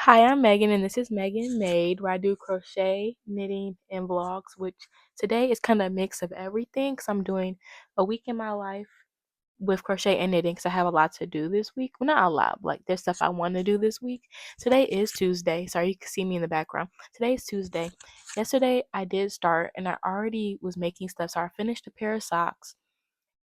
Hi, I'm Megan, and this is Megan Made, where I do crochet, knitting, and vlogs, which today is kind of a mix of everything because I'm doing a week in my life with crochet and knitting because I have a lot to do this week. Well, not a lot, but like there's stuff I want to do this week. Today is Tuesday. Sorry, you can see me in the background. Today is Tuesday. Yesterday, I did start, and I already was making stuff. So I finished a pair of socks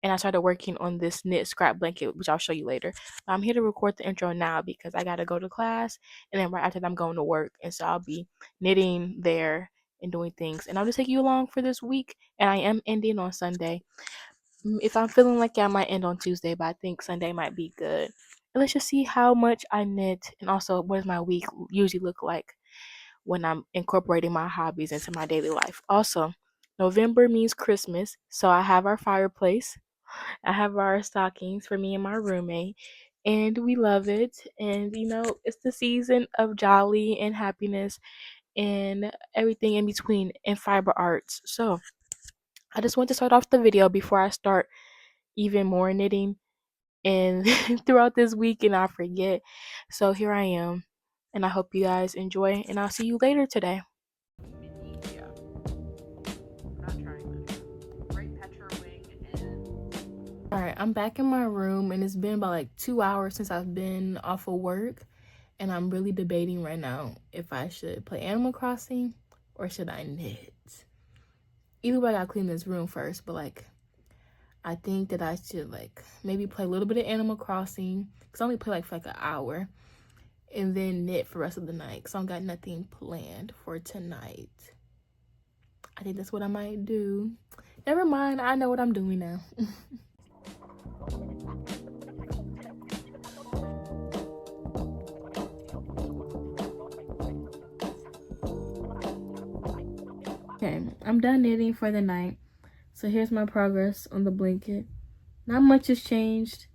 and I started working on this knit scrap blanket, which I'll show you later. I'm here to record the intro now because I gotta go to class, and then right after that, I'm going to work, and so I'll be knitting there and doing things, and I'll just take you along for this week. And I am ending on Sunday. If I'm feeling like I might end on Tuesday, but I think Sunday might be good. And let's just see how much I knit, and also what does my week usually look like when I'm incorporating my hobbies into my daily life. Also, November means Christmas, so I have our fireplace. I have our stockings for me and my roommate, and we love it. And it's the season of jolly and happiness and everything in between and fiber arts. So I just want to start off the video before I start even more knitting and throughout this week and I forget. So here I am, and I hope you guys enjoy, and I'll see you later today. Alright, I'm back in my room, and it's been about like 2 hours since I've been off of work, and I'm really debating right now if I should play Animal Crossing or should I knit. Either way, I gotta clean this room first, but like I think that I should like maybe play a little bit of Animal Crossing, because I only play like for like an hour, and then knit for the rest of the night because I don't got nothing planned for tonight. I think that's what I might do. Never mind, I know what I'm doing now. Okay, I'm done knitting for the night. So here's my progress on the blanket. Not much has changed.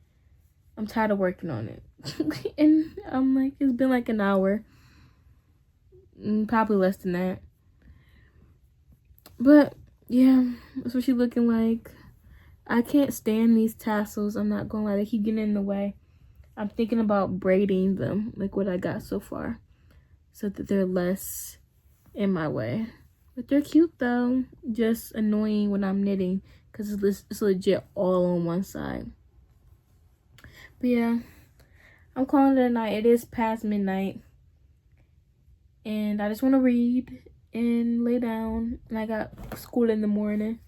I'm tired of working on it. And I'm like, it's been like an hour. Probably less than that. But yeah, that's what she's looking like. I can't stand these tassels. I'm not gonna lie, they keep getting in the way. I'm thinking about braiding them, like what I got so far, so that they're less in my way. But they're cute though. Just annoying when I'm knitting because it's legit all on one side. But yeah, I'm calling it a night. It is past midnight, and I just want to read and lay down. And I got school in the morning.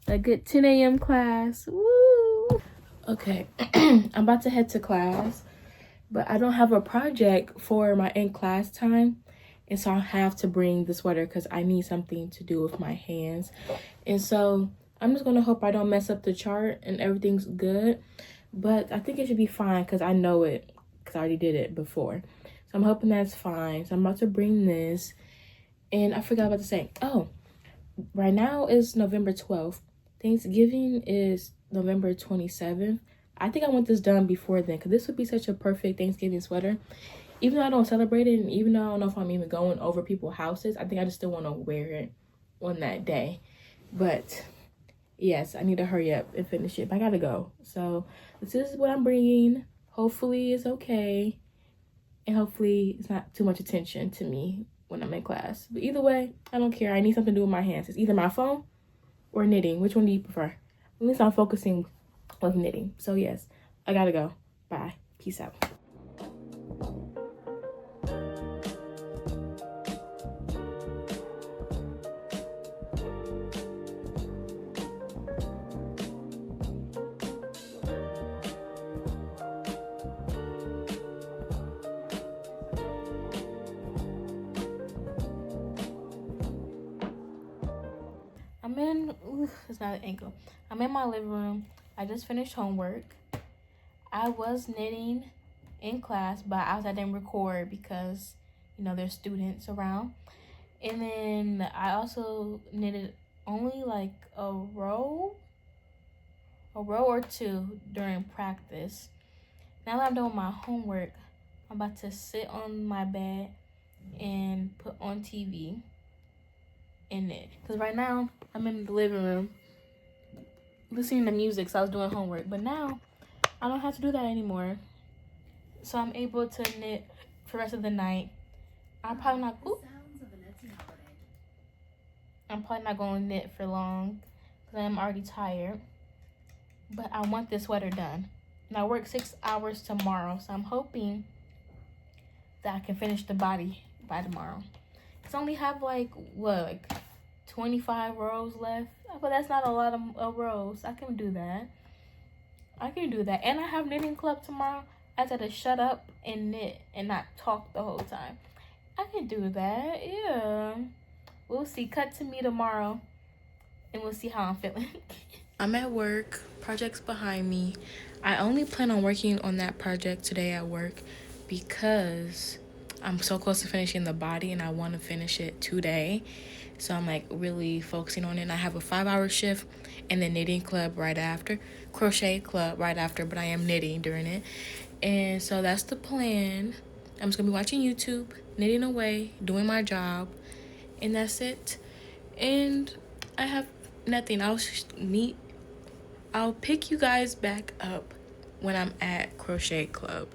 A good 10 a.m. class. Woo! Okay, I'm about to head to class, but I don't have a project for my in-class time. And so I have to bring the sweater because I need something to do with my hands. And so I'm just going to hope I don't mess up the chart and everything's good. But I think it should be fine because I know it because I already did it before. So I'm hoping that's fine. So I'm about to bring this. And I forgot about to say, oh, right now is November 12th. Thanksgiving is November 27th. I think I want this done before then because this would be such a perfect Thanksgiving sweater. Even though I don't celebrate it, and even though I don't know if I'm even going over people's houses, I think I just still want to wear it on that day. But yes, I need to hurry up and finish it. But I gotta go. So this is what I'm bringing. Hopefully it's okay, and hopefully it's not too much attention to me when I'm in class. But either way, I don't care. I need something to do with my hands. It's either my phone or knitting. Which one do you prefer? At least I'm focusing with knitting. So yes, I gotta go. Bye. Peace out. It's not an ankle. I'm in my living room. I just finished homework. I was knitting in class, but I didn't record because, there's students around. And then I also knitted only like a row or two during practice. Now that I'm done with my homework, I'm about to sit on my bed and put on TV and knit. Because right now, I'm in the living room listening to music, so I was doing homework. But now, I don't have to do that anymore. So I'm able to knit for the rest of the night I'm probably not. Ooh, I'm probably not going to knit for long because I'm already tired. But I want this sweater done. And I work 6 hours tomorrow, so I'm hoping that I can finish the body by tomorrow. Cause I only have like 25 rows left. But that's not a lot of rows. I can do that. And I have knitting club tomorrow. I have to shut up and knit and not talk the whole time. I can do that. Yeah. We'll see. Cut to me tomorrow and we'll see how I'm feeling. I'm at work. Project's behind me. I only plan on working on that project today at work because I'm so close to finishing the body and I want to finish it today. So I'm like really focusing on it. And I have a 5-hour shift and then knitting club right after, crochet club right after, but I am knitting during it. And so that's the plan. I'm just gonna be watching YouTube, knitting away, doing my job, and that's it. And I have nothing. I'll pick you guys back up when I'm at crochet club.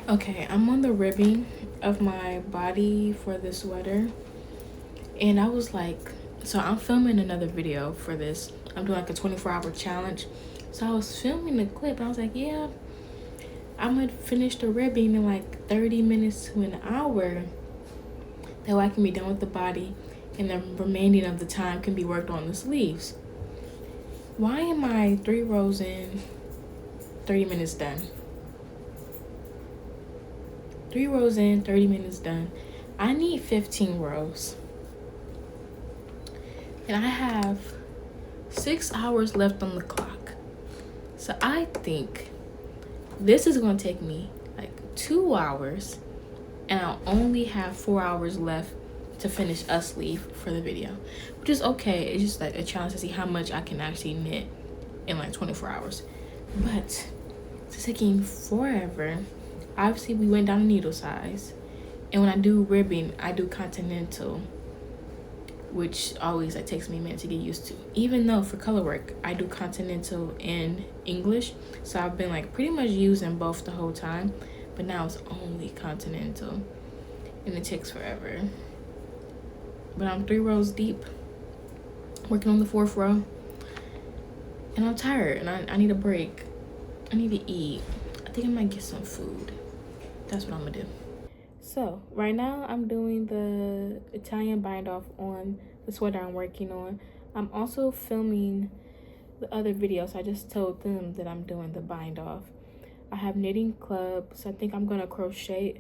Okay, I'm on the ribbing of my body for the sweater. And I was like, so I'm filming another video for this. I'm doing like a 24-hour challenge. So I was filming the clip and I was like, yeah, I'm gonna finish the ribbing in like 30 minutes to an hour. That way I can be done with the body and the remaining of the time can be worked on the sleeves. Why am I 3 rows in, 30 minutes done? 3 rows in, 30 minutes done. I need 15 rows. And I have 6 hours left on the clock. So I think this is gonna take me like 2 hours and I'll only have 4 hours left to finish a sleeve for the video, which is okay. It's just like a challenge to see how much I can actually knit in like 24 hours. But it's taking forever. Obviously we went down to needle size, and when I do ribbing I do continental, which always like takes me a minute to get used to, even though for color work I do continental and English. So I've been like pretty much using both the whole time, but now it's only continental and it takes forever. But I'm 3 rows deep working on the 4th row and I'm tired and I need a break. I need to eat. I think I might get some food. That's what I'm gonna do. So right now I'm doing the Italian bind off on the sweater I'm working on. I'm also filming the other videos. I just told them that I'm doing the bind off. I have knitting club, so I think I'm gonna crochet.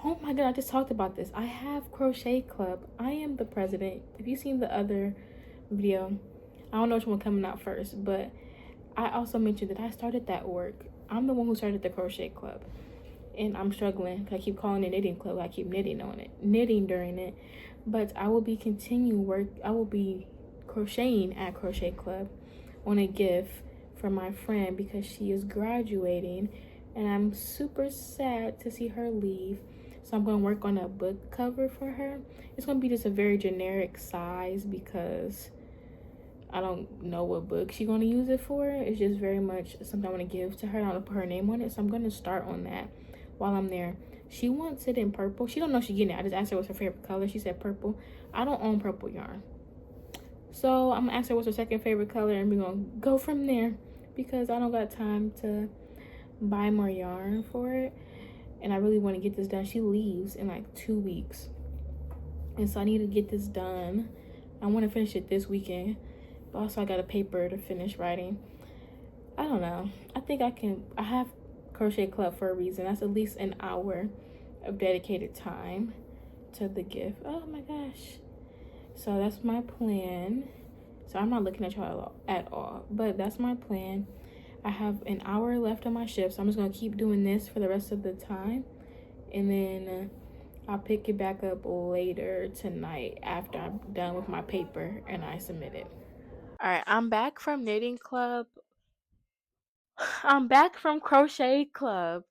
Oh my god, I just talked about this. I have crochet club. I am the president. If you've seen the other video, I don't know which one coming out first, but I also mentioned that I started that work. I'm the one who started the crochet club. And I'm struggling. I keep calling it knitting club. I keep knitting during it. But I will be I will be crocheting at crochet club on a gift for my friend because she is graduating and I'm super sad to see her leave. So I'm going to work on a book cover for her. It's going to be just a very generic size because I don't know what book she's going to use it for. It's just very much something I want to give to her. I want to put her name on it. So I'm going to start on that while I'm there. She wants it in purple. She don't know she's getting it. I just asked her what's her favorite color. She said purple. I don't own purple yarn. So I'm going to ask her what's her second favorite color and we're going to go from there because I don't got time to buy more yarn for it. And I really want to get this done. She leaves in like 2 weeks. And so I need to get this done. I want to finish it this weekend. But also I got a paper to finish writing. I don't know. I think I have crochet club for a reason. That's at least an hour of dedicated time to the gift. Oh my gosh. So that's my plan. So I'm not looking at y'all at all, but that's my plan. I have an hour left on my shift, so I'm just gonna keep doing this for the rest of the time, and then I'll pick it back up later tonight after I'm done with my paper and I submit it. All right, I'm back from knitting club. I'm back from Crochet Club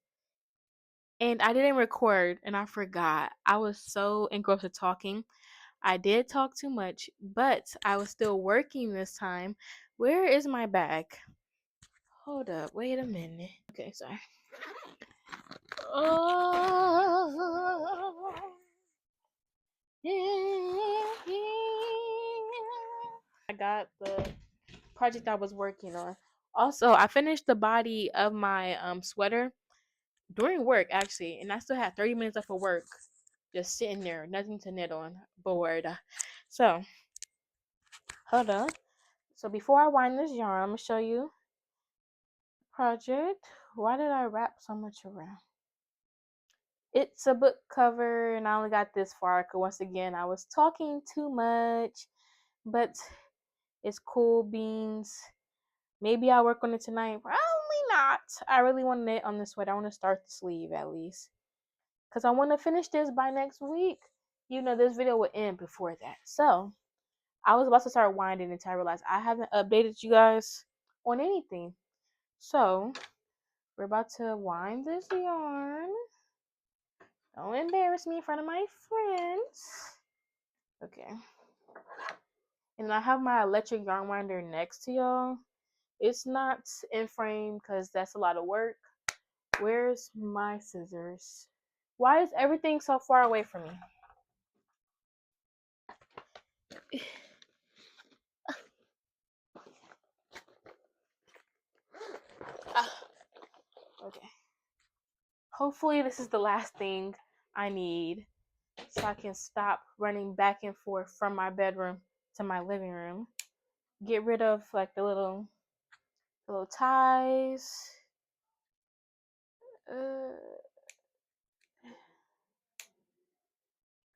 and I didn't record and I forgot. I was so engrossed with talking. I did talk too much, but I was still working this time. Where is my bag? Hold up, wait a minute. Okay, sorry. Oh, I got the project I was working on. Also, I finished the body of my sweater during work actually, and I still had 30 minutes left of work, just sitting there, nothing to knit on, bored. So, hold on. So before I wind this yarn, I'm gonna show you project. Why did I wrap so much around? It's a book cover, and I only got this far because once again I was talking too much, but it's cool beans. Maybe I'll work on it tonight. Probably not. I really want to knit on this sweater. I want to start the sleeve at least, because I want to finish this by next week. You know, this video will end before that. So, I was about to start winding until I realized I haven't updated you guys on anything. So, we're about to wind this yarn. Don't embarrass me in front of my friends. Okay. And I have my electric yarn winder next to y'all. It's not in frame because that's a lot of work. Where's my scissors? Why is everything so far away from me? Okay. Hopefully this is the last thing I need so I can stop running back and forth from my bedroom to my living room. Get rid of like the little ties.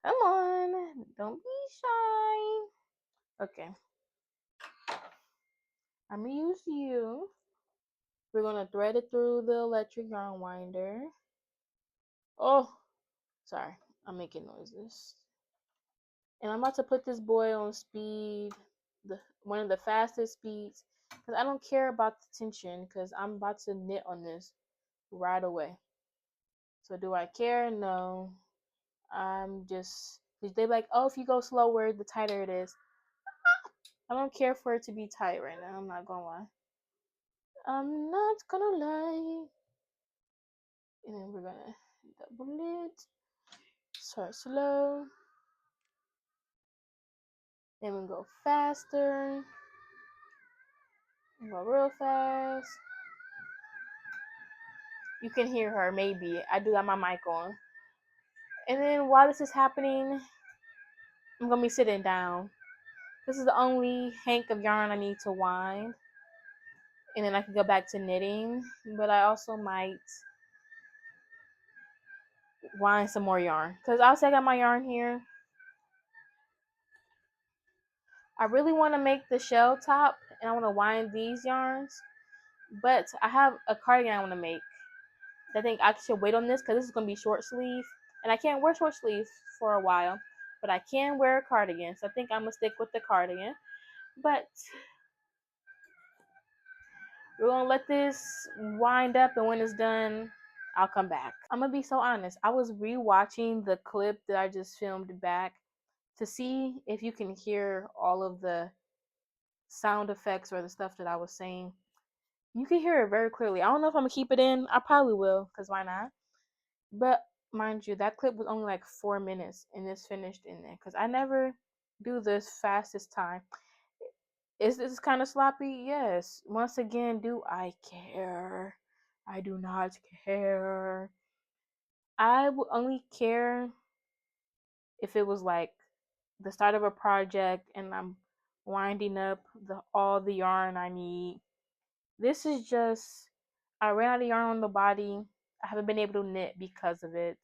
Come on, don't be shy. Okay, I'm gonna use you. We're gonna thread it through the electric yarn winder. Oh, sorry, I'm making noises. And I'm about to put this boy on speed, one of the fastest speeds, because I don't care about the tension, because I'm about to knit on this right away. So do I care? No. I'm just, they're like, oh, if you go slower, the tighter it is. I don't care for it to be tight right now. I'm not gonna lie. I'm not gonna lie. And then we're gonna double it. Start slow. Then we go faster. Go real fast. You can hear her, maybe. I do have my mic on. And then while this is happening, I'm gonna be sitting down. This is the only hank of yarn I need to wind. And then I can go back to knitting. But I also might wind some more yarn. Because obviously I got my yarn here. I really want to make the shell top. And I want to wind these yarns. But I have a cardigan I want to make. I think I should wait on this because this is going to be short sleeve. And I can't wear short sleeves for a while. But I can wear a cardigan. So I think I'm going to stick with the cardigan. But we're going to let this wind up. And when it's done, I'll come back. I'm going to be so honest. I was rewatching the clip that I just filmed back to see if you can hear all of the sound effects or the stuff that I was saying. You can hear it very clearly. I don't know if I'm going to keep it in. I probably will, because why not? But mind you, that clip was only like 4 minutes and it's finished in there because I never do this fastest time. Is this kind of sloppy? Yes. Once again, do I care? I do not care. I would only care if it was like the start of a project and I'm winding up all the yarn I need. This is just, I ran out of yarn on the body. I haven't been able to knit because of it.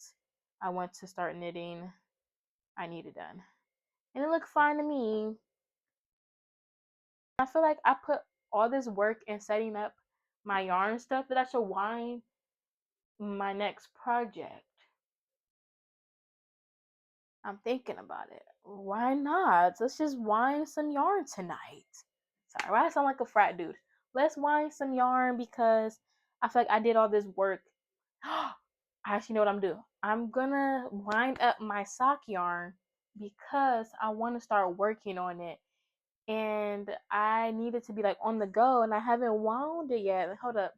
I want to start knitting. I need it done. And it looked fine to me. I feel like I put all this work in setting up my yarn stuff that I should wind my next project. I'm thinking about it. Why not? Let's just wind some yarn tonight. Sorry, why I sound like a frat dude? let's wind some yarn because I feel like I did all this work. I actually know what I'm doing. I'm gonna wind up my sock yarn because I want to start working on it. And I need it to be like on the go, and I haven't wound it yet. Hold up.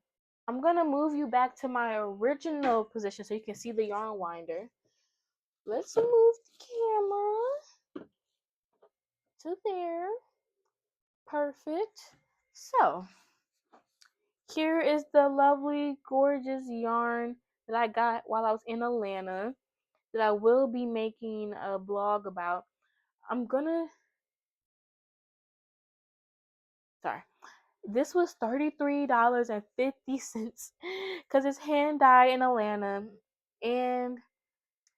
I'm gonna move you back to my original position so you can see the yarn winder. Let's move the camera to there. Perfect. So, here is the lovely, gorgeous yarn that I got while I was in Atlanta that I will be making a blog about. Sorry. This was $33.50 because it's hand dyed in Atlanta and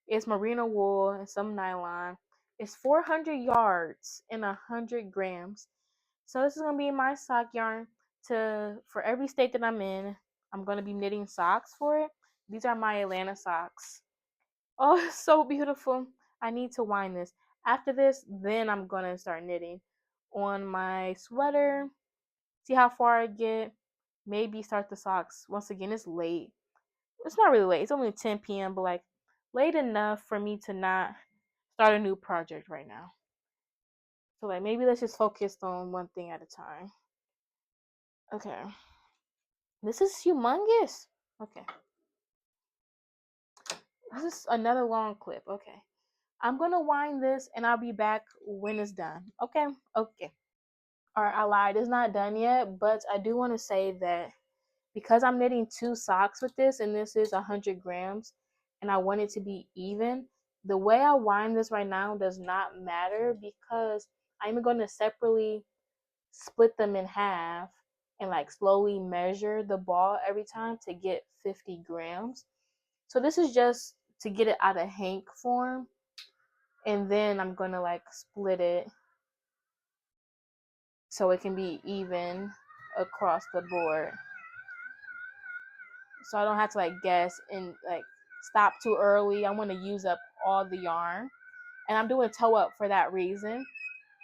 it's merino wool and some nylon. It's 400 yards and 100 grams. So this is gonna be my sock yarn for every state that I'm in. I'm gonna be knitting socks for it. These are my Atlanta socks. Oh, it's so beautiful. I need to wind this. After this, then I'm gonna start knitting on my sweater. See how far I get. Maybe start the socks. Once again, it's late. It's not really late. It's only 10 p.m., but like late enough for me to not start a new project right now. So like maybe let's just focus on one thing at a time. Okay. This is humongous. Okay. This is another long clip. Okay. I'm going to wind this and I'll be back when it's done. Okay? Okay. Alright, I lied. It's not done yet, but I do want to say that because I'm knitting 2 socks with this and this is 100 grams and I want it to be even, the way I wind this right now does not matter because I'm going to separately split them in half and like slowly measure the ball every time to get 50 grams. So this is just to get it out of hank form, and then I'm going to like split it so it can be even across the board. So I don't have to like guess and like stop too early. I want to use up all the yarn. And I'm doing toe up for that reason.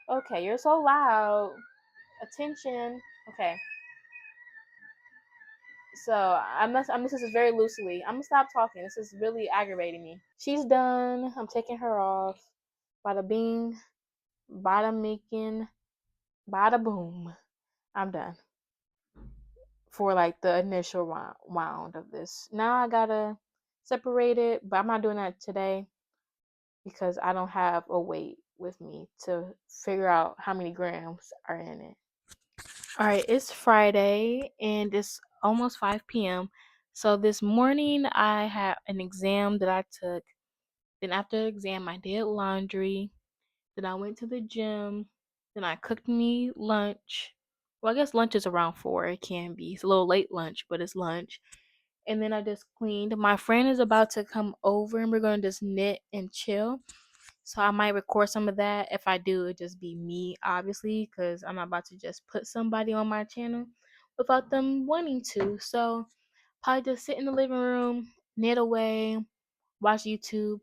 Okay, you're so loud. Attention. Okay. So I'm this is very loosely. I'm gonna stop talking. This is really aggravating me. She's done. I'm taking her off. Bada bing, bada making, bada boom. I'm done for like the initial round of this. Now I gotta separate it, but I'm not doing that today because I don't have a weight with me to figure out how many grams are in it. All right, it's Friday and it's almost 5 p.m. So this morning I had an exam that I took. Then after the exam, I did laundry. Then I went to the gym. Then I cooked me lunch. Well, I guess lunch is around 4. It can be. It's a little late lunch, but it's lunch. And then I just cleaned. My friend is about to come over and we're going to just knit and chill. So I might record some of that. If I do, it just be me, obviously, because I'm not about to just put somebody on my channel without them wanting to. So probably just sit in the living room, knit away, watch YouTube.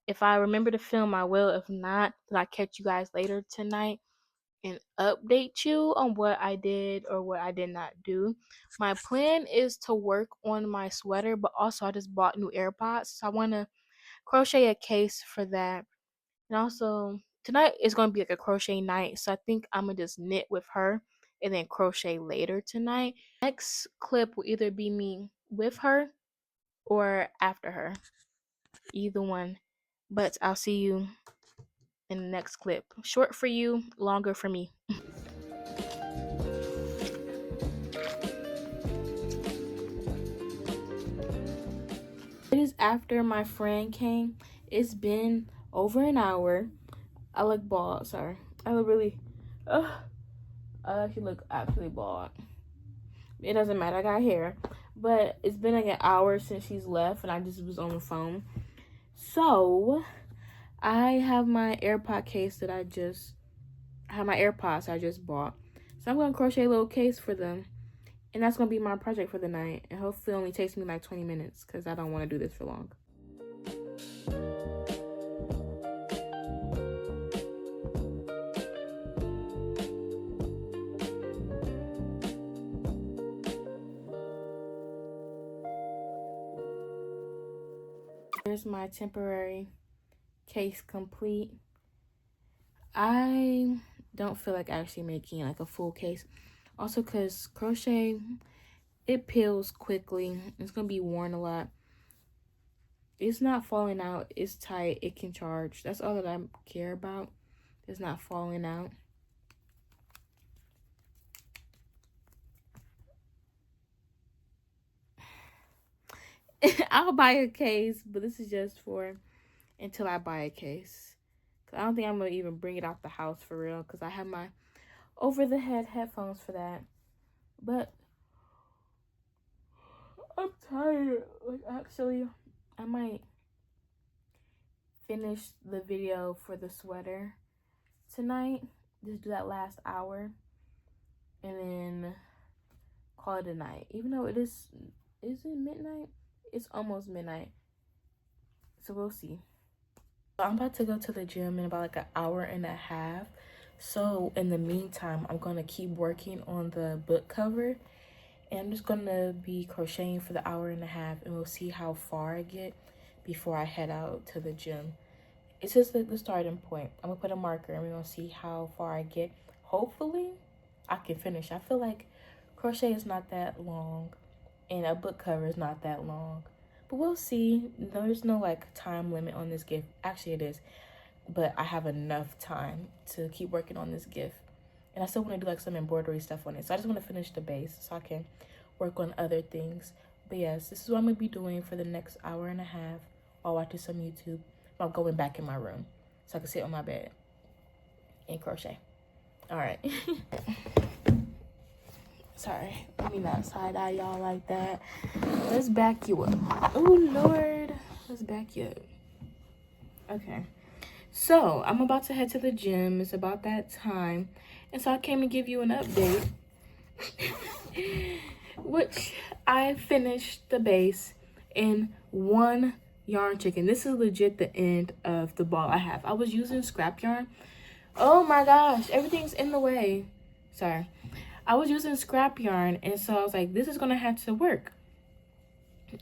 If I remember to film, I will. If not, then I'll catch you guys later tonight and update you on what I did or what I did not do. My plan is to work on my sweater, but also I just bought new AirPods. So I want to crochet a case for that. And also, tonight is going to be like a crochet night. So I think I'm going to just knit with her and then crochet later tonight. Next clip will either be me with her or after her. Either one. But I'll see you in the next clip. Short for you, longer for me. It is after my friend came. It's been over an hour. I look bald, sorry. I look really, I actually look absolutely bald. It doesn't matter, I got hair. But it's been like an hour since she's left and I just was on the phone. So, I have my AirPod case that I have my AirPods I just bought. So I'm going to crochet a little case for them. And that's going to be my project for the night. And hopefully it only takes me like 20 minutes because I don't want to do this for long. Here's my temporary case complete. I don't feel like actually making like a full case. Also because crochet, it peels quickly. It's going to be worn a lot. It's not falling out. It's tight. It can charge. That's all that I care about. It's not falling out. I'll buy a case, but this is just for until I buy a case. I don't think I'm going to even bring it out the house for real, because I have my over-the-head headphones for that. But I'm tired. Like, actually, I might finish the video for the sweater tonight. Just do that last hour. And then call it a night. Even though it is it midnight? It's almost midnight. So we'll see. I'm about to go to the gym in about like an hour and a half. So in the meantime, I'm going to keep working on the book cover. And I'm just going to be crocheting for the hour and a half. And we'll see how far I get before I head out to the gym. It's just like the starting point. I'm going to put a marker and we're going to see how far I get. Hopefully, I can finish. I feel like crochet is not that long. And a book cover is not that long. But we'll see. There's no like time limit on this gift. Actually, it is. But I have enough time to keep working on this gift. And I still want to do like some embroidery stuff on it. So I just want to finish the base so I can work on other things. But yes, this is what I'm going to be doing for the next hour and a half while watching some YouTube. I'm going back in my room so I can sit on my bed and crochet. All right. Sorry, let me not side-eye y'all like that. Let's back you up. Oh, Lord. Let's back you up. Okay. So, I'm about to head to the gym. It's about that time. And so I came to give you an update. Which I finished the base in one yarn chicken. This is legit the end of the ball I have. I was using scrap yarn. Oh my gosh, everything's in the way. Sorry. I was using scrap yarn, and so I was like, this is going to have to work.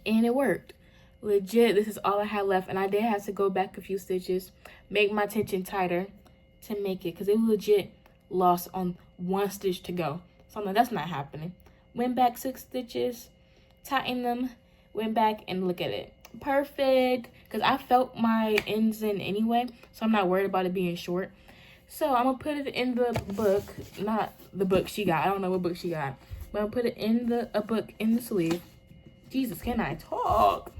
And it worked. Legit, this is all I had left, and I did have to go back a few stitches, make my tension tighter to make it, because it was legit lost on one stitch to go. So I'm like, that's not happening. Went back 6 stitches, tightened them, went back, and look at it. Perfect, because I felt my ends in anyway, so I'm not worried about it being short. So I'm gonna put it in the book, not the book she got. I don't know what book she got, but I'll put it in a book in the sleeve. Jesus, can I talk?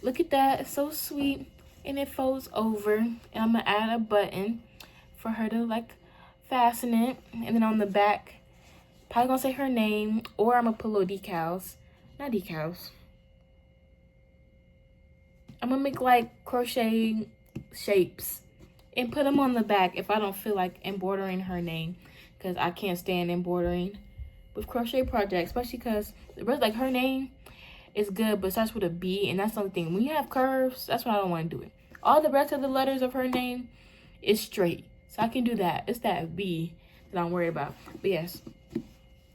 Look at that, it's so sweet, and it folds over. And I'm gonna add a button for her to like fasten it, and then on the back, probably gonna say her name, or I'm gonna put little decals, not decals. I'm gonna make like crochet shapes and put them on the back if I don't feel like embroidering her name, because I can't stand embroidering with crochet projects, especially because like her name is good, but it starts with a B, and that's the only thing. When you have curves, that's why I don't want to do it. All the rest of the letters of her name is straight, so I can do that. It's that B that I'm worried about. But yes,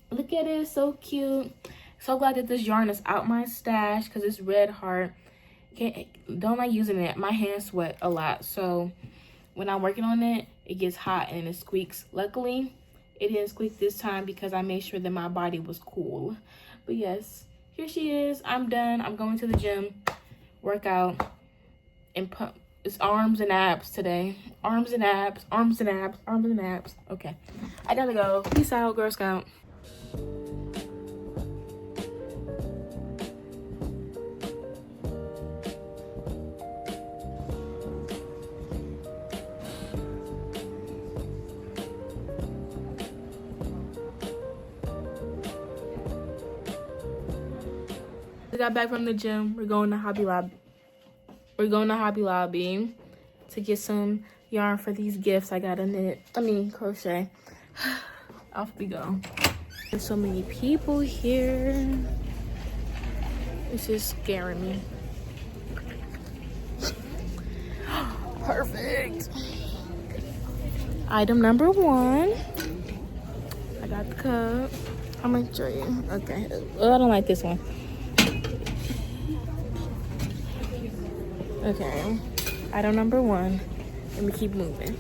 look at it, so cute. So glad that this yarn is out my stash because it's red heart. Don't like using it. My hands sweat a lot, so when I'm working on it, it gets hot and it squeaks. Luckily, it didn't squeak this time because I made sure that my body was cool. But yes, here she is. I'm done. I'm going to the gym, work out, and pump. It's arms and abs today. Arms and abs, arms and abs, arms and abs. Okay, I gotta go. Peace out, Girl Scout. I got back from the gym. We're going to Hobby Lobby. We're going to Hobby Lobby to get some yarn for these gifts I got to knit. Crochet. Off we go. There's so many people here. It's just scaring me. Perfect. Item number 1. I got the cup. I'm gonna show you. Okay. Oh, I don't like this one. Okay, item number 1. Let me keep moving.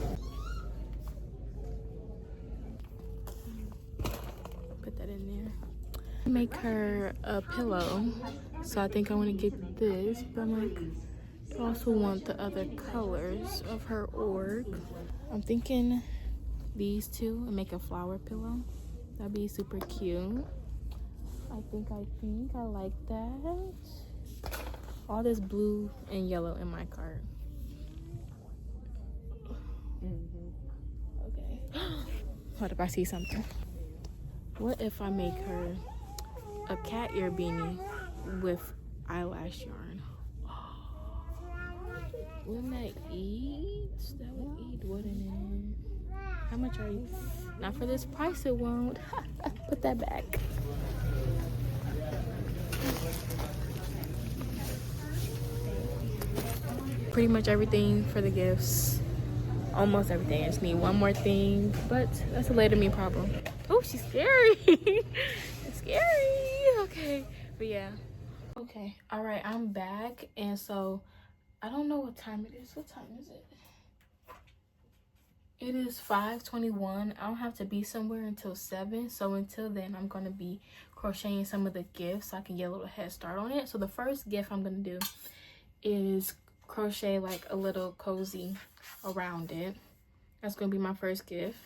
Put that in there. Make her a pillow, so I think I want to get this, but I'm like, I also want the other colors of her org. I'm thinking these two and make a flower pillow. That'd be super cute. I think I like that. All this blue and yellow in my cart. Okay. What if I see something? What if I make her a cat ear beanie with eyelash yarn? Wouldn't that eat? That would eat, wouldn't it? How much are you? Not for this price, it won't. Put that back. Pretty much everything for the gifts. Almost everything. I just need one more thing, but that's a later me problem. Oh, she's scary. It's scary. Okay, but yeah. Okay, all right, I'm back, and so I don't know what time it is. What time is it? It is 5:21. I don't have to be somewhere until 7, so until then I'm going to be crocheting some of the gifts so I can get a little head start on it. So the first gift I'm going to do is crochet like a little cozy around it. That's going to be my first gift.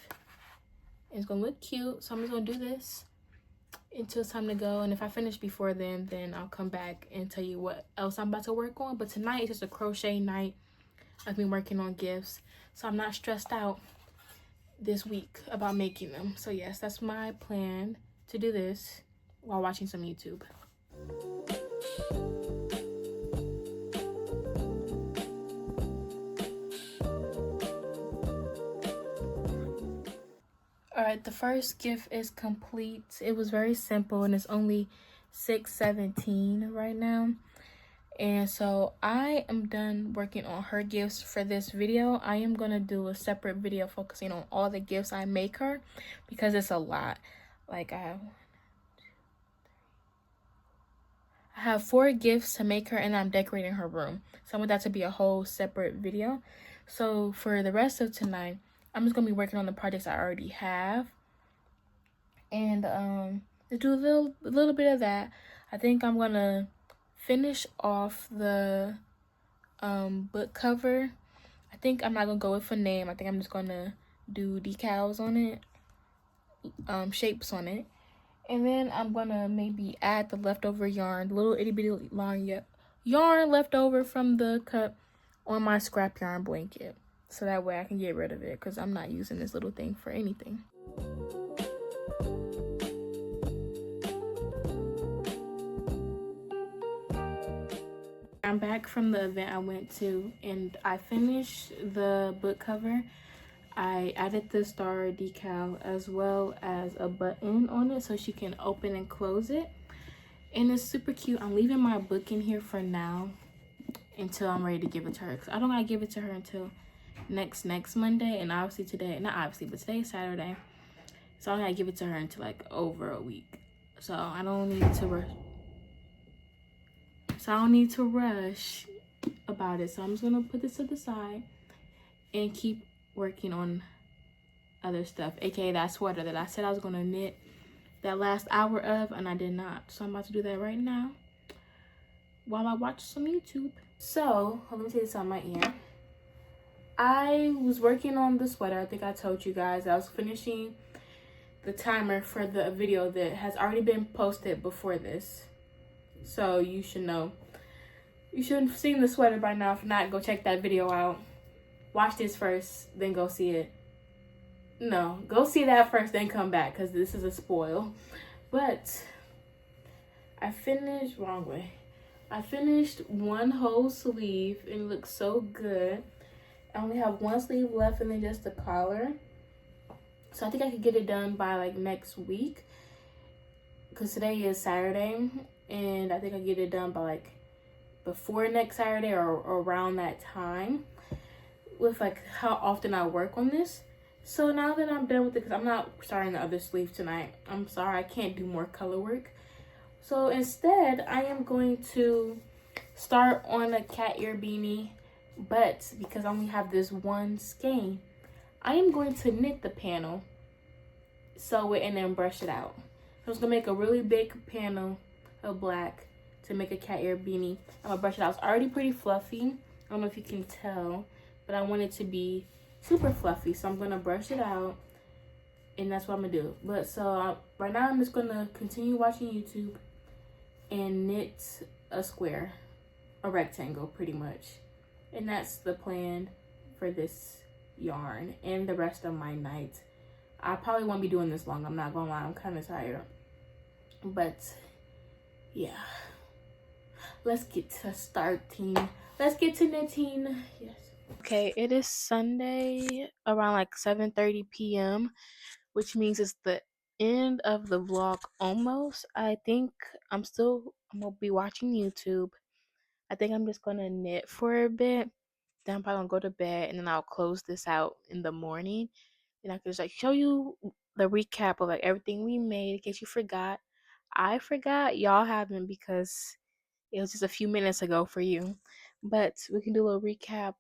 It's going to look cute, so I'm just going to do this until it's time to go, and if I finish before then I'll come back and tell you what else I'm about to work on. But tonight is just a crochet night. I've been working on gifts, so I'm not stressed out this week about making them. So yes, that's my plan, to do this while watching some YouTube. All right, the first gift is complete. It was very simple, and it's only 6:17 right now. And so I am done working on her gifts for this video. I am gonna do a separate video focusing on all the gifts I make her, because it's a lot. Like I have 4 gifts to make her, and I'm decorating her room, so I want that to be a whole separate video. So for the rest of tonight, I'm just gonna be working on the projects I already have, and to do a little bit of that. I think I'm gonna finish off the book cover. I think I'm not gonna go with a name. I think I'm just gonna do decals on it, shapes on it, and then I'm gonna maybe add the leftover yarn, the little itty bitty yarn left over from the cut, on my scrap yarn blanket, so that way I can get rid of it, because I'm not using this little thing for anything. I'm back from the event I went to, and I finished the book cover. I added the star decal as well as a button on it so she can open and close it, and it's super cute. I'm leaving my book in here for now until I'm ready to give it to her, because I don't gotta give it to her until next Monday, and obviously today, not obviously, but today's Saturday, so I don't gotta give it to her until like over a week. So I don't need to rush about it. So I'm just gonna put this to the side and keep working on other stuff, aka that sweater that I said I was gonna knit that last hour of, and I did not. So I'm about to do that right now while I watch some YouTube. So let me take this on my ear. I was working on the sweater. I think I told you guys I was finishing the timer for the video that has already been posted before this, so you should know. You should have seen the sweater by now. If not, go check that video out. Watch this first, then go see it. No, go see that first, then come back, because this is a spoil. But I finished I finished one whole sleeve, and it looks so good. I only have one sleeve left, and then just the collar. So I think I could get it done by like next week, because today is Saturday, and I think I get it done by like before next Saturday or around that time, with like how often I work on this. So now that I'm done with it, because I'm not starting the other sleeve tonight, I'm sorry, I can't do more color work. So instead, I am going to start on a cat ear beanie, but because I only have this one skein, I am going to knit the panel, sew it, and then brush it out. I'm just gonna make a really big panel of black to make a cat ear beanie. I'm gonna brush it out. It's already pretty fluffy. I don't know if you can tell, but I want it to be super fluffy, so I'm gonna brush it out, and that's what I'm gonna do. But so right now I'm just gonna continue watching YouTube and knit a square, a rectangle pretty much. And that's the plan for this yarn and the rest of my night. I probably won't be doing this long, I'm not gonna lie, I'm kind of tired. But yeah, let's get to starting. Let's get to knitting. Yes. Okay, it is Sunday around like 7:30 p.m., which means it's the end of the vlog almost. I think I'm gonna be watching YouTube. I think I'm just gonna knit for a bit. Then I'm probably gonna go to bed, and then I'll close this out in the morning. And I can just like show you the recap of like everything we made in case you forgot. I forgot, y'all haven't, because it was just a few minutes ago for you. But we can do a little recap,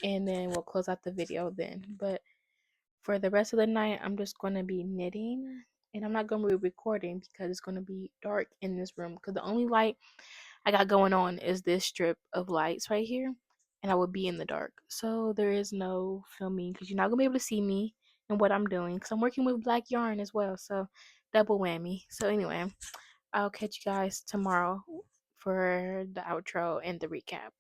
and then we'll close out the video then. But for the rest of the night, I'm just gonna be knitting, and I'm not gonna be recording because it's gonna be dark in this room. Because the only light I got going on is this strip of lights right here, and I will be in the dark. So there is no filming because you're not gonna be able to see me and what I'm doing because I'm working with black yarn as well. So double whammy. So anyway, I'll catch you guys tomorrow for the outro and the recap.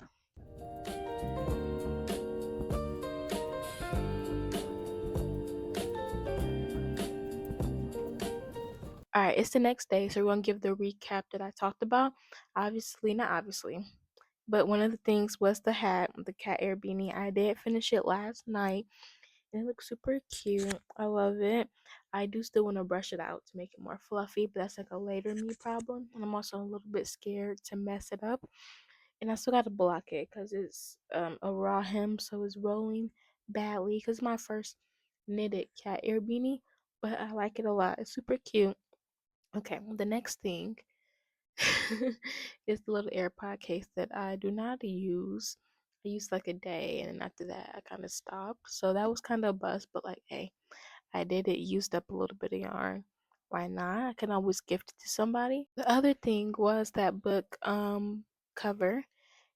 All right, it's the next day, so we're gonna give the recap that I talked about. Obviously, not obviously, but one of the things was the hat, the cat ear beanie. I did finish it last night, and it looks super cute. I love it. I do still want to brush it out to make it more fluffy, but that's like a later me problem, and I'm also a little bit scared to mess it up. And I still got to block it because it's a raw hem, so it's rolling badly. Because it's my first knitted cat ear beanie, but I like it a lot. It's super cute. Okay, well, the next thing is the little AirPod case that I do not use. I used like a day, and then after that, I kind of stopped. So that was kind of a bust, but like, hey, I did it, used up a little bit of yarn. Why not? I can always gift it to somebody. The other thing was that book cover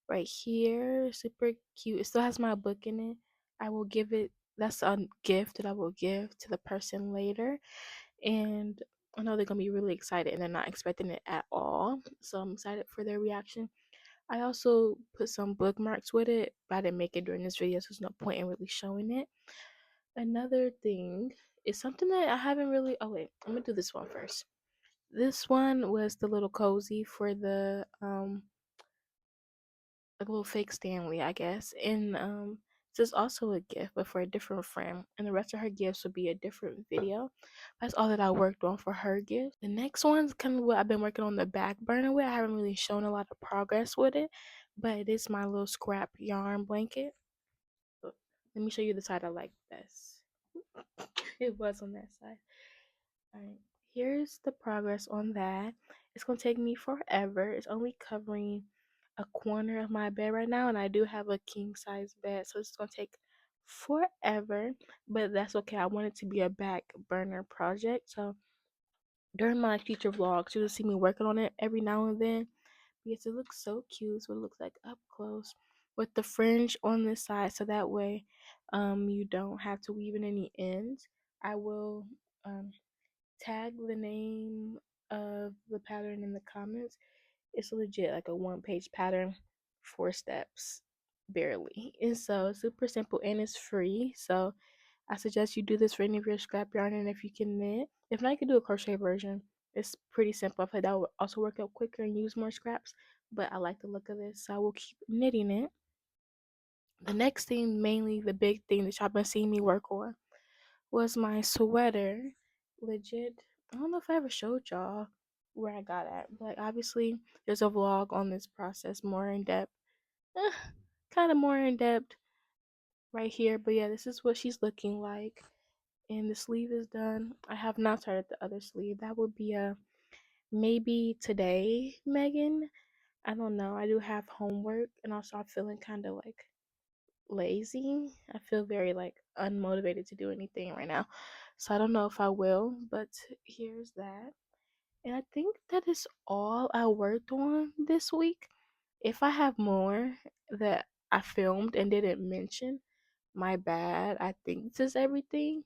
right here, super cute. It still has my book in it. I will give it. That's a gift that I will give to the person later, and I know they're gonna be really excited and they're not expecting it at all. So I'm excited for their reaction. I also put some bookmarks with it, but I didn't make it during this video, so there's no point in really showing it. Another thing is something that I haven't really. Oh wait, I'm gonna do this one first. This one was the little cozy for the like a little fake Stanley, I guess. And this is also a gift, but for a different friend. And the rest of her gifts will be a different video. That's all that I worked on for her gift. The next one's kind of what I've been working on the back burner with. I haven't really shown a lot of progress with it, but it is my little scrap yarn blanket. Let me show you the side I like best. It was on that side. All right, here's the progress on that. It's gonna take me forever. It's only covering a corner of my bed right now, and I do have a king size bed, so it's gonna take forever, but that's okay. I want it to be a back burner project, so during my future vlogs you'll see me working on it every now and then because it looks so cute. It's what it looks like up close with the fringe on this side, so that way you don't have to weave in any ends. I will tag the name of the pattern in the comments. It's legit like a one-page pattern, 4 steps, barely. And so it's super simple and it's free. So I suggest you do this for any of your scrap yarn, and if you can knit. If not, you can do a crochet version. It's pretty simple. I feel like that would also work out quicker and use more scraps. But I like the look of this, so I will keep knitting it. The next thing, mainly the big thing that y'all been seeing me work on, was my sweater. Legit, I don't know if I ever showed y'all where I got at. But like, obviously, there's a vlog on this process, more in depth. Kind of more in depth right here. But yeah, this is what she's looking like. And the sleeve is done. I have not started the other sleeve. That would be a maybe today, Megan. I don't know. I do have homework, and also I'm feeling kind of like lazy. I feel very like unmotivated to do anything right now. So I don't know if I will, but here's that. And I think that is all I worked on this week. If I have more that I filmed and didn't mention, my bad. I think this is everything.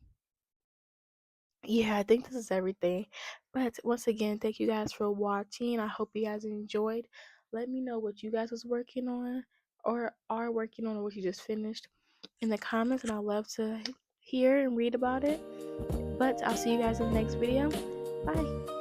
Yeah, I think this is everything. But once again, thank you guys for watching. I hope you guys enjoyed. Let me know what you guys was working on or are working on or what you just finished in the comments, and I'd love to hear and read about it. But I'll see you guys in the next video. Bye.